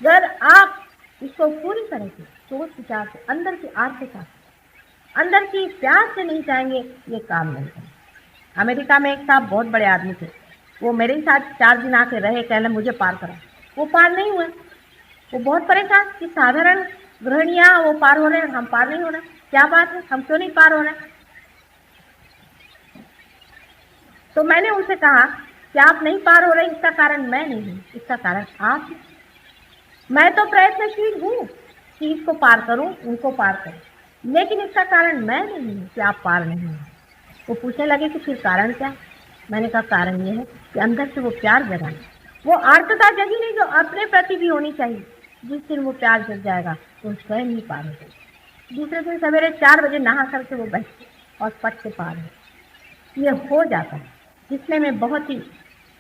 अगर आप इसको पूरी तरह से सोच विचार से, अंदर की आर्थिकता, अंदर की प्यार से नहीं चाहेंगे, ये काम नहीं करें। अमेरिका में एक साहब बहुत बड़े आदमी थे, वो मेरे साथ 4 दिन आके रहे, कहले मुझे पार करा, वो पार नहीं हुए। वो बहुत परेशान कि साधारण गृहणियां वो पार हो रहे हैं, हम पार नहीं हो रहे, क्या बात है, हम क्यों नहीं पार हो रहे। तो मैंने उनसे कहा कि आप नहीं पार हो रहे, इसका कारण मैं नहीं हूं, इसका कारण आप। मैं तो प्रयत्नशील हूं कि इसको पार करूं, उनको पार करूं, लेकिन इसका कारण मैं नहीं हूं कि आप पार नहीं हो। वो पूछने लगे कि फिर कारण क्या। मैंने कहा कारण ये है कि अंदर से वो प्यार जगा, वो आर्तता जगी नहीं जो अपने प्रति भी होनी चाहिए। जिस दिन वो प्यार जग जाएगा तो स्वयं ही पार हो जाएगा। दूसरे दिन सवेरे 4 बजे नहा करके वो बैठे और पट से पार हो। ये हो जाता है, दिखने में बहुत ही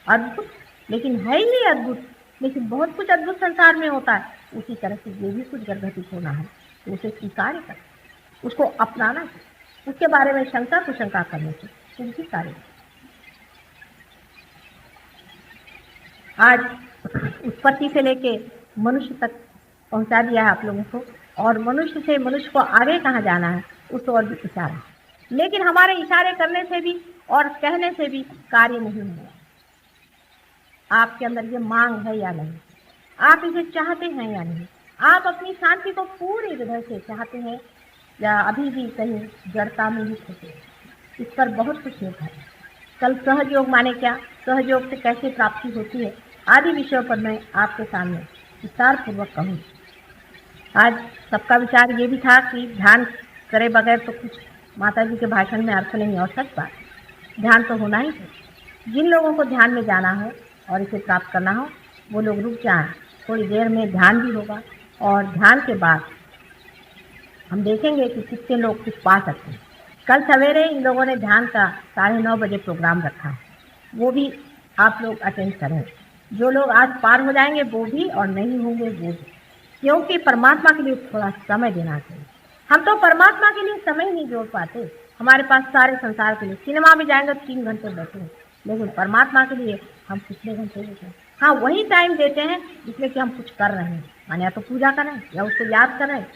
अद्भुत, लेकिन है ही अद्भुत, लेकिन बहुत कुछ अद्भुत संसार में होता है। उसी तरह से ये भी कुछ घटित होना है, तो उसे स्वीकार कर, उसको अपनाना चाहिए, उसके बारे में शंका कुशंका करने से उनकी कार्य। आज उत्पत्ति से लेके मनुष्य तक पहुंचा दिया है आप लोगों को, और मनुष्य से मनुष्य को आगे कहाँ जाना है उस और भी इशारा। लेकिन हमारे इशारे करने से भी और कहने से भी कार्य नहीं हुआ। आपके अंदर ये मांग है या नहीं, आप इसे चाहते हैं या नहीं, आप अपनी शांति को पूरी हृदय से चाहते हैं या अभी भी कहीं जड़ता में ही फंसे। इस पर बहुत कुछ निर्भर है। कल सहयोग माने क्या, सहयोग से कैसे प्राप्ति होती है, आदि विषयों पर मैं आपके सामने विस्तार पूर्वक कहूँ। आज सबका विचार ये भी था कि ध्यान करे बगैर तो कुछ माता जी के भाषण में अर्थ नहीं, और सच बात, ध्यान तो होना ही है। जिन लोगों को ध्यान में जाना हो और इसे प्राप्त करना हो, वो लोग रुक जाएं, थोड़ी देर में ध्यान भी होगा, और ध्यान के बाद हम देखेंगे कि कितने लोग कुछ पा सकते हैं। कल सवेरे इन लोगों ने ध्यान का 9:30 बजे प्रोग्राम रखा है, वो भी आप लोग अटेंड करें। जो लोग आज पार हो जाएंगे वो भी, और नहीं होंगे वो भी, क्योंकि परमात्मा के लिए थोड़ा समय देना चाहिए। हम तो परमात्मा के लिए समय ही नहीं जोड़ पाते। हमारे पास सारे संसार के लिए, सिनेमा में जाएंगे तो 3 घंटे बैठेंगे, लेकिन परमात्मा के लिए हम कितने घंटे देते हैं। हाँ, वही टाइम देते हैं जिसमें कि हम कुछ कर रहे हैं, माने या तो पूजा करें या उसको याद करें,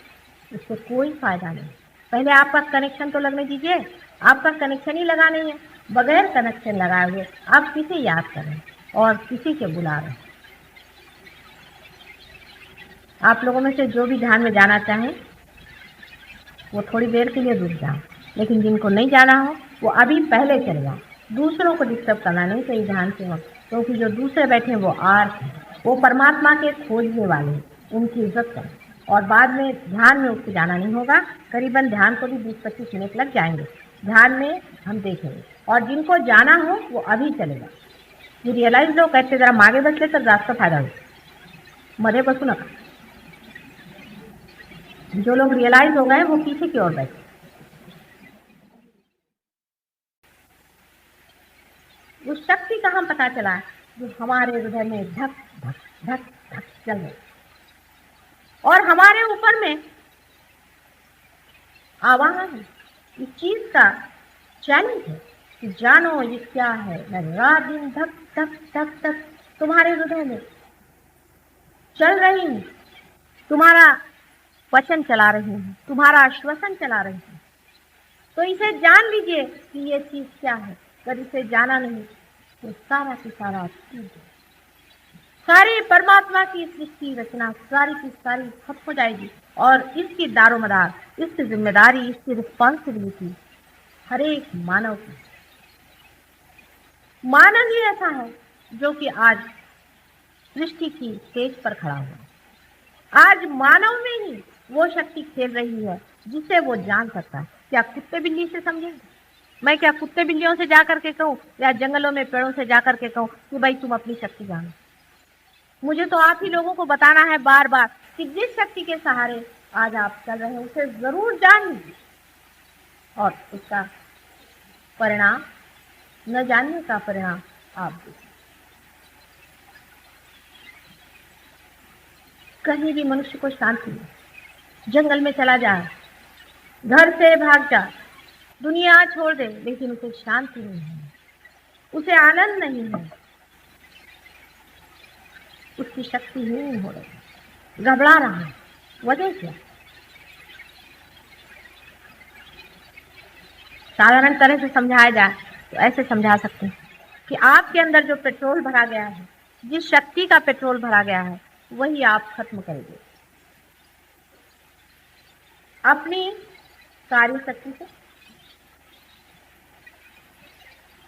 उससे कोई फायदा नहीं। पहले आपका कनेक्शन तो लगने दीजिए। आपका कनेक्शन ही लगा नहीं है, बगैर कनेक्शन लगाए हुए आप किसे याद करें और किसी के बुला रहे हैं। आप लोगों में से जो भी ध्यान में जाना चाहें वो थोड़ी देर के लिए रुक जाओ, लेकिन जिनको नहीं जाना हो वो अभी पहले चले जाओ। दूसरों को डिस्टर्ब करना नहीं चाहिए ध्यान से वक्त, क्योंकि जो दूसरे बैठे हैं वो आर्थ हैं, वो परमात्मा के खोजने वाले हैं, उनकी इज्जत करें। और बाद में ध्यान में उसको जाना नहीं होगा, करीबन ध्यान को भी 20-25 मिनट लग जाएंगे, ध्यान में हम देखेंगे। और जिनको जाना हो वो अभी चलेगा। ये रियलाइज लोग कहते जरा मागे बसले तर जास्त फायदा होईल, मध्ये बसू नका। जो लोग रियलाइज हो गए वो पीछे की ओर बैठे। उस शक्ति का हम पता चला जो हमारे हृदय में धक धक धक धक चल रही, और हमारे ऊपर में आवाहन है, इस चीज का चैलेंज है कि जानो ये क्या है। मैं रात दिन धक धक धक धक तुम्हारे हृदय में चल रही हूँ, तुम्हारा वचन चला रही हूँ, तुम्हारा आश्वासन चला रही हूँ। तो इसे जान लीजिए कि ये चीज क्या है। अगर इसे जाना नहीं तो सारा की सारा सारी परमात्मा की सृष्टि रचना सारी की सारी खत्म हो जाएगी, और इसकी दारोमदार, इसकी जिम्मेदारी, इसकी रिस्पॉन्सिबिलिटी हर एक मानव की। मानव ही ऐसा है जो कि आज सृष्टि की स्टेज पर खड़ा हुआ। आज मानव में ही वो शक्ति खेल रही है जिसे वो जान सकता है। क्या कुत्ते बिल्ली से समझेंगे? मैं क्या कुत्ते बिल्लियों से जाकर के कहूँ या जंगलों में पेड़ों से जाकर के कहूँ कि भाई तुम अपनी शक्ति जानो? मुझे तो आप ही लोगों को बताना है बार बार कि जिस शक्ति के सहारे आज आप चल रहे हैं उसे जरूर जान लीजिए, और उसका परिणाम, न जानने का परिणाम आप देखिए। कहीं भी मनुष्य को शांति नहीं, जंगल में चला जाए, घर से भाग जा, दुनिया छोड़ दे, लेकिन उसे शांति नहीं है, उसे आनंद नहीं है, उसकी शक्ति हीन हो रही है। घबरा रहा है, वजह क्या? साधारण तरह से समझाया जाए तो ऐसे समझा सकते हैं कि आपके अंदर जो पेट्रोल भरा गया है, जिस शक्ति का पेट्रोल भरा गया है, वही आप खत्म करेंगे अपनी कार्य शक्ति से।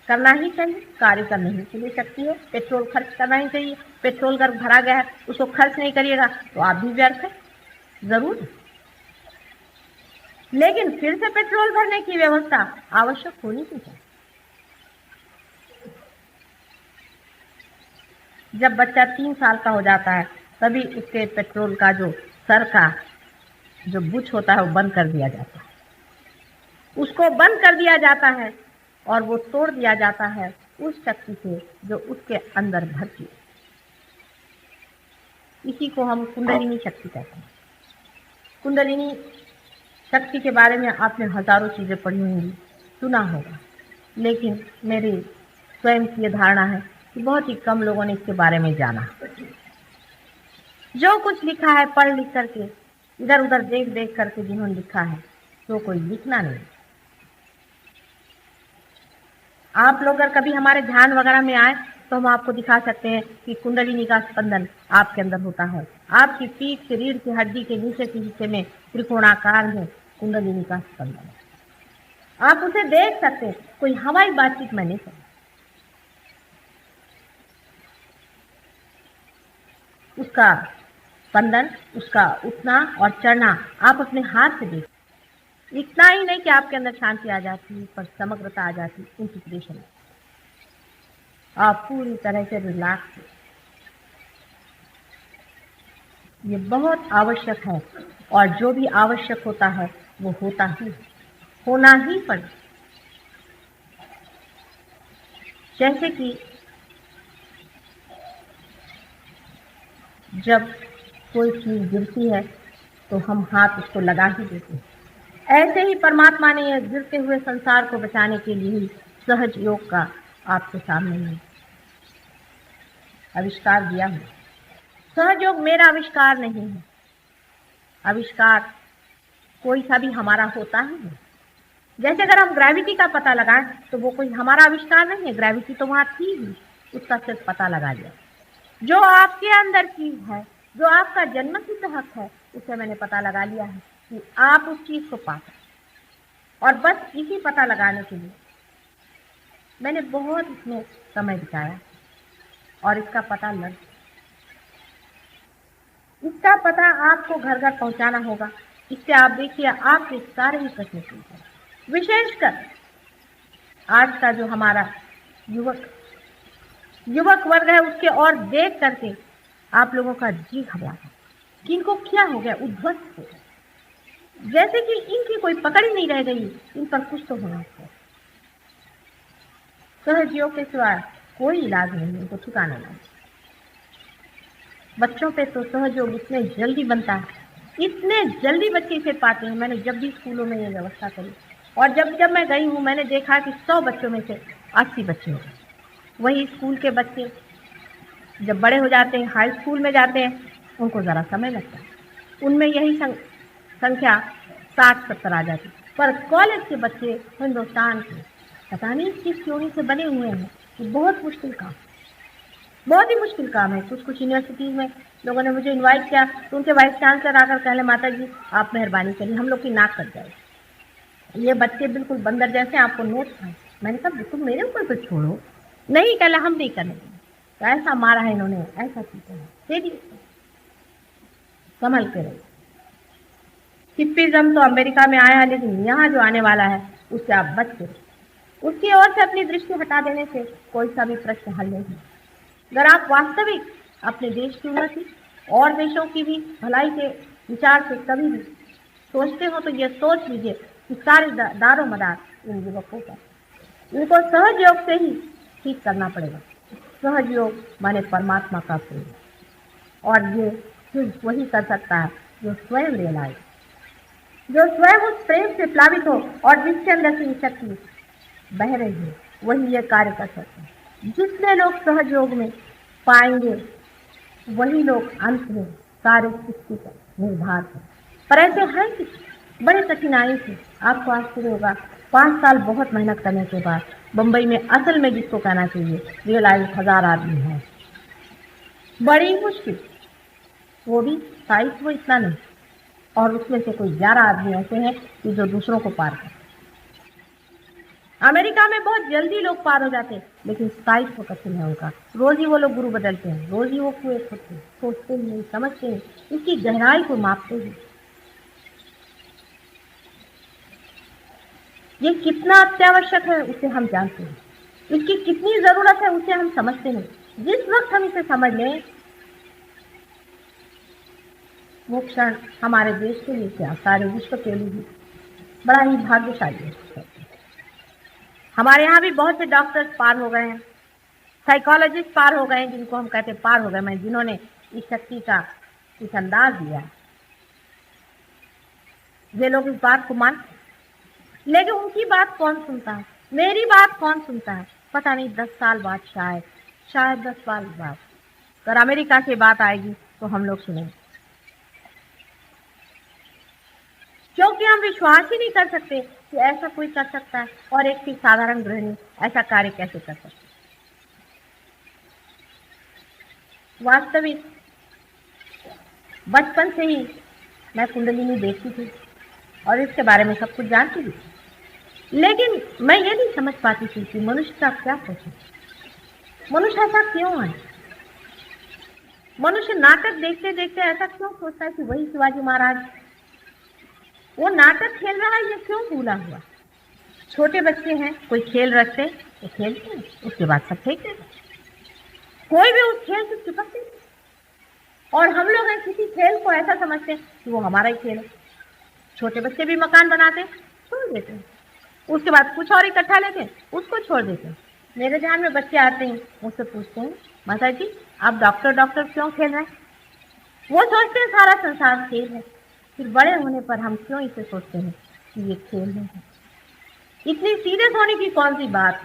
करना ही चाहिए, कार्य करने ही के लिए शक्ति है, पेट्रोल खर्च करना ही चाहिए। पेट्रोल अगर भरा गया है उसको खर्च नहीं करिएगा तो आप भी व्यर्थ है, जरूर। लेकिन फिर से पेट्रोल भरने की व्यवस्था आवश्यक होनी चाहिए। जब बच्चा 3 साल का हो जाता है तभी उसके पेट्रोल का जो सर का जो बुच होता है वो बंद कर दिया जाता है, उसको बंद कर दिया जाता है और वो तोड़ दिया जाता है उस शक्ति से जो उसके अंदर भरती है। इसी को हम कुंडलिनी शक्ति कहते हैं। कुंडलिनी शक्ति के बारे में आपने हजारों चीजें पढ़ी होंगी, सुना होगा, लेकिन मेरी स्वयं की धारणा है कि बहुत ही कम लोगों ने इसके बारे में जाना। जो कुछ लिखा है पढ़ लिख करके, इधर उधर देख देख करके जिन्होंने लिखा है, तो कोई लिखना नहीं। आप लोग अगर कभी हमारे ध्यान वगैरह में आए तो हम आपको दिखा सकते हैं कि कुंडलिनी का स्पंदन आपके अंदर होता है। आपकी पीठ से रीढ़ की हड्डी के नीचे के हिस्से में त्रिकोणाकार में कुंडलिनी का स्पंदन है। आप उसे देख सकते हैं, कोई हवाई बातचीत में नहीं करती। उसका स्पंदन, उसका उठना और चढ़ना आप अपने हाथ से देख। इतना ही नहीं कि आपके अंदर शांति आ जाती, पर समग्रता आ जाती, इंटीग्रेशन। आप पूरी तरह से रिलैक्स। ये बहुत आवश्यक है और जो भी आवश्यक होता है वो होता ही, होना ही पड़े। जैसे कि जब कोई चीज गिरती है तो हम हाथ उसको लगा ही देते हैं, ऐसे ही परमात्मा ने यह गिरते हुए संसार को बचाने के लिए ही सहज योग का आपके सामने आविष्कार दिया है। सहज योग मेरा आविष्कार नहीं है, आविष्कार कोई सा भी हमारा होता ही है। जैसे अगर हम ग्रेविटी का पता लगाएं तो वो कोई हमारा आविष्कार नहीं है, ग्रेविटी तो वहां थी ही, उसका सिर्फ पता लगा लिया। जो आपके अंदर चीज है, जो आपका जन्मसिद्ध हक है, उसे मैंने पता लगा लिया है कि आप उस चीज को पा सकते। और बस इसी पता लगाने के लिए मैंने बहुत इसमें समय बिताया और इसका पता लग, इसका पता आपको घर घर पहुंचाना होगा। इससे आप देखिए आपके सारे ही प्रश्न पूछे, विशेषकर आज का जो हमारा युवक वर्ग है, उसके और देख करके आप लोगों का जी घबराता कि इनको क्या हो गया, उद्ध्वस्त हो गया, जैसे कि इनकी कोई पकड़ ही नहीं रह गई, इन पर कुछ तो होना चाहिए। सहज योग के सिवा कोई इलाज नहीं, इनको ठिकाना नहीं। बच्चों पे तो सहज योग इतने जल्दी बनता है, इतने जल्दी बच्चे इसे पाते हैं। मैंने जब भी स्कूलों में ये व्यवस्था करी और जब मैं गई हूँ, मैंने देखा कि 100 बच्चों में से 80 बच्चे हैं। वही स्कूल के बच्चे जब बड़े हो जाते हैं, हाई स्कूल में जाते हैं, उनको ज़रा समय लगता है, उनमें यही संख्या 60-70 आ जाती। पर कॉलेज के बच्चे हिंदुस्तान के पता नहीं किस थ्योरी से बने हुए हैं कि बहुत मुश्किल काम, बहुत ही मुश्किल काम है। कुछ यूनिवर्सिटीज़ में लोगों ने मुझे इनवाइट किया तो उनके वाइस चांसलर आकर कहले, माता जी आप मेहरबानी करिए, हम लोग की नाक कट जाए, ये बच्चे बिल्कुल बंदर जैसे, आपको नोट्स हैं। मैंने कहा बिल्कुल मेरे ऊपर तो छोड़ो, नहीं कहला हम नहीं करने, तो ऐसा मारा है इन्होंने, ऐसा चीज़ है, संभल के रहे। हिप्पिज्म तो अमेरिका में आया, लेकिन यहाँ जो आने वाला है उससे आप बच के, उसकी ओर से अपनी दृष्टि हटा देने से कोई सा भी प्रश्न हल नहीं। अगर आप वास्तविक अपने देश की उन्नति और देशों की भी भलाई के विचार से कभी भी सोचते हो तो ये सोच लीजिए कि सारे दारो मदार इन युवकों का, इनको सहज योग से ही ठीक करना पड़ेगा। सहज योग माने परमात्मा का प्रेम, और ये सिर्फ वही कर सकता है जो स्वयं रियलाइज, जो स्वयं उस प्रेम से प्लावित हो और जिसके अंदर से शक्ति बह रही है, वही ये कार्य कर सकते हैं। जितने लोग सहज योग में पाएंगे वही लोग अंत में सारे किसी पर निर्भर है। पर ऐसे है कि बड़े कठिनाई से, आपको आश्चर्य होगा, 5 साल बहुत मेहनत करने के बाद बम्बई में असल में जिसको कहना चाहिए रियलाइज 1000 आदमी है, बड़ी मुश्किल, वो भी साइज वो इतना नहीं, और उसमें से कोई 11 आदमी ऐसे हैं कि जो दूसरों को पार करते। अमेरिका में बहुत जल्दी लोग पार हो जाते हैं, लेकिन साइज तो कठिन है उनका। रोज ही वो लोग गुरु बदलते हैं, रोज ही वो कुएं खोदते हैं, सोचते ही नहीं, समझते हैं, इसकी गहराई को मापते हैं। ये कितना अत्यावश्यक है उसे हम जानते हैं, इसकी कितनी जरूरत है उसे हम समझते हैं। जिस वक्त हम इसे समझ लें, वो क्षण हमारे देश के लिए क्या, सारे विश्व के लिए भी बड़ा ही भाग्यशाली है। हमारे यहाँ भी बहुत से डॉक्टर्स पार हो गए हैं, साइकोलॉजिस्ट पार हो गए हैं, जिनको हम कहते पार हो गए, मैं जिन्होंने इस शक्ति का कुछ अंदाज दिया। ये लोग इस बात को मान, लेकिन उनकी बात कौन सुनता है, मेरी बात कौन सुनता है, पता नहीं। 10 साल बाद शायद 10 साल बाद अगर अमेरिका से बात आएगी तो हम लोग सुनेंगे, क्योंकि हम विश्वास ही नहीं कर सकते कि ऐसा कोई कर सकता है, और एक भी साधारण गृहिणी ऐसा कार्य कैसे कर सकती। वास्तविक बचपन से ही मैं कुंडलिनी देखती थी और इसके बारे में सब कुछ जानती थी, लेकिन मैं ये नहीं समझ पाती थी कि मनुष्य का क्या सोचे, मनुष्य ऐसा क्यों है, मनुष्य नाटक देखते देखते ऐसा क्यों सोचता है कि वही शिवाजी महाराज वो नाटक खेल रहा है, ये क्यों भूला हुआ। छोटे बच्चे हैं, कोई खेल रखते तो खेलते हैं, उसके बाद सब फेंक देते, कोई भी उस खेल से चिपकते। और हम लोग हैं किसी खेल को ऐसा समझते हैं कि वो हमारा ही खेल है। छोटे बच्चे भी मकान बनाते छोड़ देते हैं, उसके बाद कुछ और इकट्ठा लेते हैं, उसको छोड़ देते हैं। मेरे ध्यान में बच्चे आते हैं, मुझसे पूछते हैं, माता जी आप डॉक्टर डॉक्टर क्यों खेल रहे हैं। वो सोचते हैं सारा संसार खेल है, फिर बड़े होने पर हम क्यों इसे सोचते हैं कि ये खेल नहीं है। इतनी सीरियस होने की कौन सी बात,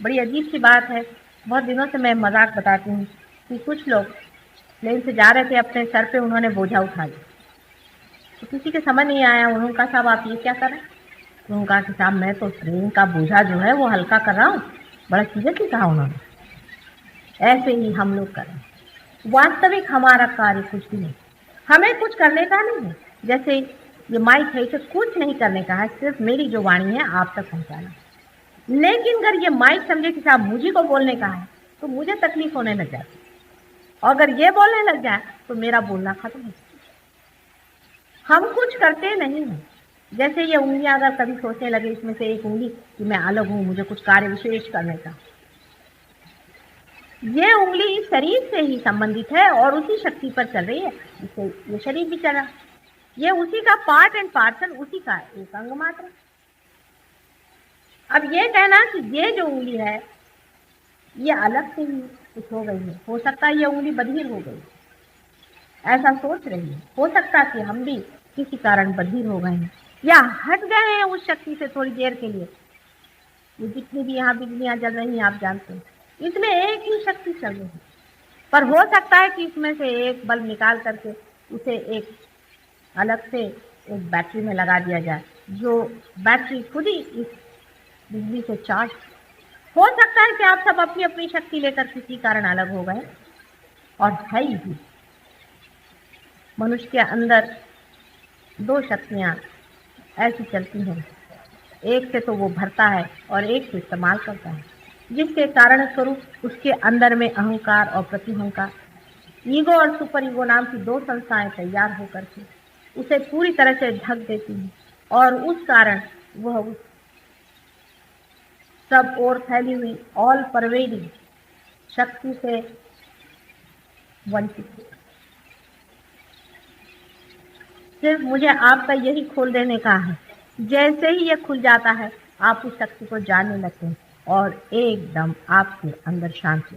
बड़ी अजीब सी बात है। बहुत दिनों से मैं मजाक बताती हूँ कि कुछ लोग प्लेन से जा रहे थे, अपने सर पे उन्होंने बोझा उठा लिया, तो किसी के समझ नहीं आया, उन्होंने कहा साहब आप ये क्या कर रहे हैं। तो उन्होंने कहा कि साहब मैं तो ट्रेन का बोझा जो है वो हल्का कर रहा हूँ। बड़ा सीरियसली कहा उन्होंने। ऐसे ही हम लोग करें, वास्तविक हमारा कार्य कुछ भी नहीं, हमें कुछ करने का नहीं है। जैसे ये माइक है, इसे कुछ नहीं करने का है, सिर्फ मेरी जो वाणी है आप तक पहुंचाना। लेकिन अगर ये माइक समझे कि साहब मुझे को बोलने का है, तो मुझे तकलीफ होने लग जाती, और अगर ये बोलने लग जाए तो मेरा बोलना खत्म हो जाता। हम कुछ करते नहीं हैं। जैसे ये उंगलियां अगर कभी सोचने लगे इसमें से एक उंगली कि मैं अलग हूं, मुझे कुछ कार्य विशेष करने का, ये उंगली इस शरीर से ही संबंधित है और उसी शक्ति पर चल रही है जिससे ये शरीर भी चला। ये उसी का पार्ट एंड पार्सल, उसी का एक अंग मात्र। अब ये कहना कि ये जो उंगली है ये अलग से ही कुछ हो गई है, हो सकता है ये उंगली बधिर हो गई, ऐसा सोच रही है। हो सकता है कि हम भी किसी कारण बधिर हो गए हैं या हट गए हैं उस शक्ति से थोड़ी देर के लिए। ये जितनी भी यहाँ बिजलियां जल रही हैं आप जानते हैं, इसमें एक ही शक्ति चल रही है, पर हो सकता है कि इसमें से एक बल्ब निकाल करके उसे एक अलग से एक बैटरी में लगा दिया जाए, जो बैटरी खुद ही इस बिजली से चार्ज। हो सकता है कि आप सब अपनी अपनी शक्ति लेकर किसी कारण अलग हो गए, और है ही मनुष्य के अंदर 2 शक्तियां ऐसी चलती हैं, एक से तो वो भरता है और एक से इस्तेमाल करता है, जिसके कारण स्वरूप उसके अंदर में अहंकार और प्रतिअहंकार, ईगो और सुपर ईगो नाम की 2 संस्थाएं तैयार होकर के उसे पूरी तरह से ढक देती हैं, और उस कारण वह उस सब ओर फैली हुई ऑल परवेडिंग शक्ति से वंचित है। सिर्फ मुझे आपका यही खोल देने का है। जैसे ही ये खुल जाता है आप उस शक्ति को जानने लगते हैं और एकदम आपके अंदर शांति।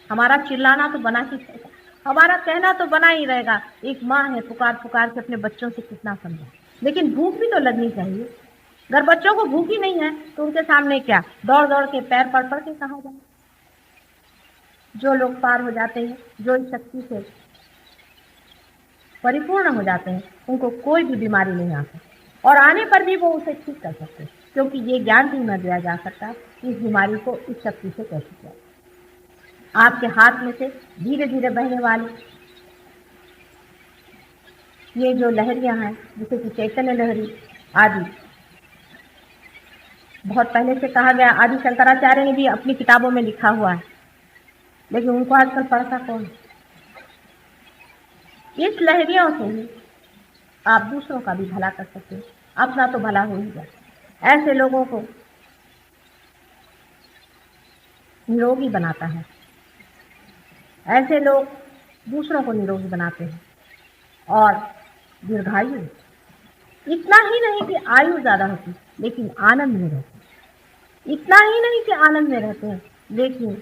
हमारा चिल्लाना तो बना ही रहेगा, हमारा कहना तो बना ही रहेगा। एक माँ है, पुकार पुकार के अपने बच्चों से कितना समझा, लेकिन भूख भी तो लगनी चाहिए। अगर बच्चों को भूख ही नहीं है तो उनके सामने क्या दौड़ दौड़ के पैर पड़ पड़ के कहाँ जाए। जो लोग पार हो जाते हैं, जो इस शक्ति से परिपूर्ण हो जाते हैं, उनको कोई भी बीमारी नहीं आती और आने पर भी वो उसे ठीक कर सकते हैं, क्योंकि ये ज्ञान भी न दिया जा सकता कि इस बीमारी को इस शक्ति से कैसे किया। आपके हाथ में से धीरे धीरे बहने वाली ये जो लहरियां हैं, जैसे कि चैतन्य लहरी आदि, बहुत पहले से कहा गया, आदि शंकराचार्य ने भी अपनी किताबों में लिखा हुआ है, लेकिन उनको आजकल पढ़ता कौन। इस लहरियों से ही आप दूसरों का भी भला कर सकते हैं, अपना तो भला हो ही जाए। ऐसे लोगों को निरोगी बनाता है, ऐसे लोग दूसरों को निरोगी बनाते हैं और दीर्घायु। इतना ही नहीं कि आयु ज्यादा होती, लेकिन आनंद में रहते। इतना ही नहीं कि आनंद में रहते हैं, लेकिन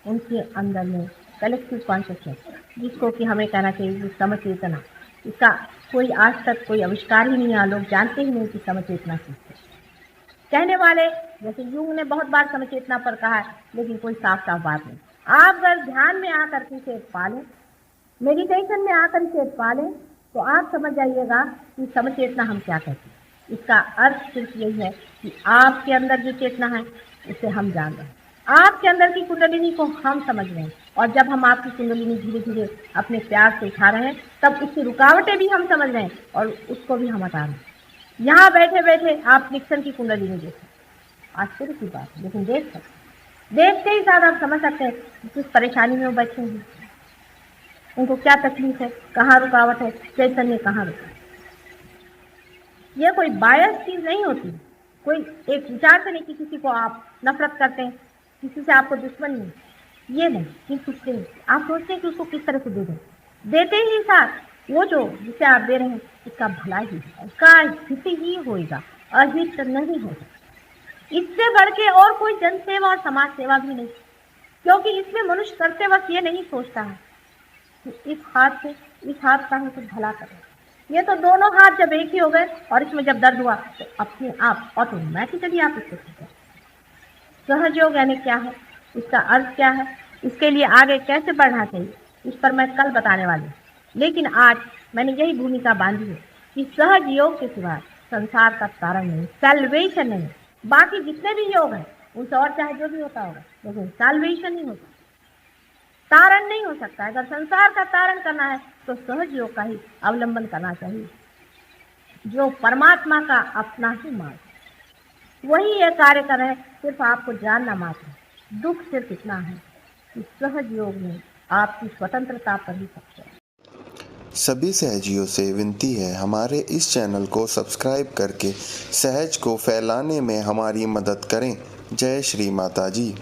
उनके अंदर में कलेक्टिव कॉन्शियसनेस, जिसको कि हमें कहना चाहिए समचेतना, इसका कोई आज तक कोई आविष्कार ही नहीं है। लोग जानते ही नहीं कि समचेतना किसको कहने वाले, जैसे युंग ने बहुत बार समचेतना पर कहा है, लेकिन कोई साफ साफ बात नहीं। आप अगर ध्यान में आकर इसे पालें, मेडिटेशन में आकर इसे पालें, तो आप समझ जाइएगा कि समचेतना हम क्या कहते हैं। इसका अर्थ सिर्फ यही है कि आपके अंदर जो चेतना है उसे हम जान रहे हैं, आपके अंदर की कुंडलिनी को हम समझ रहे हैं, और जब हम आपकी कुंडलिनी धीरे धीरे अपने प्यार से उठा रहे हैं, तब उसकी रुकावटें भी हम समझ रहे हैं और उसको भी हम हटा रहे हैं। यहाँ बैठे बैठे आप निक्सन की कुंडलिनी देखें, आश्चर्य की बात है, लेकिन देख सकते, देखते ही साथ आप समझ सकते हैं कि किस परेशानी में वो बैठे हैं, उनको क्या तकलीफ है, कहाँ रुकावट है, चैतन्य कहाँ रुका। ये कोई बायस चीज नहीं होती, कोई एक विचार से नहीं कि किसी को आप नफरत करते हैं, किसी से आपको दुश्मनी है, ये नहीं। कि सोचते हैं, आप सोचते हैं कि उसको किस तरह से दे दें, देते ही साथ वो जो जिसे आप दे रहे हैं इसका भला ही है, उसका हित ही होगा, अहित नहीं होगा। इससे बढ़ के और कोई जन सेवा और समाज सेवा भी नहीं, क्योंकि इसमें मनुष्य करते वक्त ये नहीं सोचता है कि इस हाथ से इस हाथ का हम कुछ भला करें। ये तो दोनों हाथ जब एक ही हो गए और इसमें जब दर्द हुआ तो अपने आप ऑटोमेटिकली आप इसको सीखें। सहयोग यानी क्या है, इसका अर्थ क्या है, इसके लिए आगे कैसे बढ़ना चाहिए, इस पर मैं कल बताने वाली हूँ। लेकिन आज मैंने यही भूमिका बांधी है कि सहज योग के सिवा संसार का तारण नहीं, सैल्वेशन नहीं। बाकी जितने भी योग हैं उनसे और चाहे जो भी होता होगा, लेकिन सैल्वेशन नहीं होता, तारण नहीं हो सकता है। अगर संसार का तारण करना है तो सहज योग का ही अवलंबन करना चाहिए, जो परमात्मा का अपना ही मार्ग, वही ये कार्य कर रहे हैं। सिर्फ आपको जानना मात्र। दुख सिर्फ इतना है कि सहज योग में आपकी स्वतंत्रता पर ही सबसे है। सभी सहजियों से विनती है, हमारे इस चैनल को सब्सक्राइब करके सहज को फैलाने में हमारी मदद करें। जय श्री माता जी।